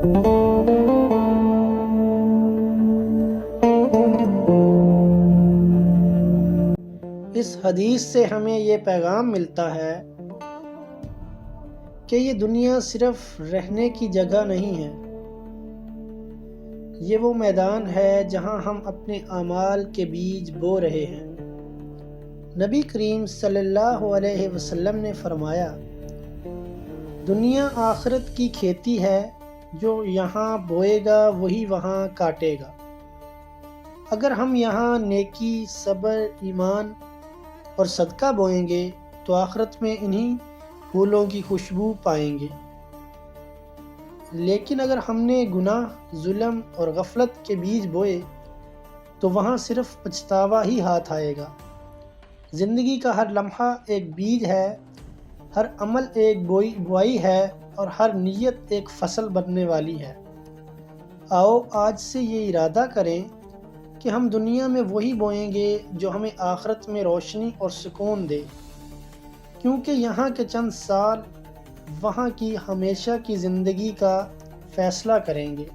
اس حدیث سے ہمیں یہ پیغام ملتا ہے کہ یہ دنیا صرف رہنے کی جگہ نہیں ہے، یہ وہ میدان ہے جہاں ہم اپنے اعمال کے بیج بو رہے ہیں۔ نبی کریم صلی اللہ علیہ وسلم نے فرمایا، دنیا آخرت کی کھیتی ہے، جو یہاں بوئے گا وہی وہاں کاٹے گا۔ اگر ہم یہاں نیکی، صبر، ایمان اور صدقہ بوئیں گے تو آخرت میں انہی پھولوں کی خوشبو پائیں گے، لیکن اگر ہم نے گناہ، ظلم اور غفلت کے بیج بوئے تو وہاں صرف پچھتاوا ہی ہاتھ آئے گا۔ زندگی کا ہر لمحہ ایک بیج ہے، ہر عمل ایک بوائی ہے اور ہر نیت ایک فصل بننے والی ہے۔ آؤ آج سے یہ ارادہ کریں کہ ہم دنیا میں وہی بوئیں گے جو ہمیں آخرت میں روشنی اور سکون دے، کیونکہ یہاں کے چند سال وہاں کی ہمیشہ کی زندگی کا فیصلہ کریں گے۔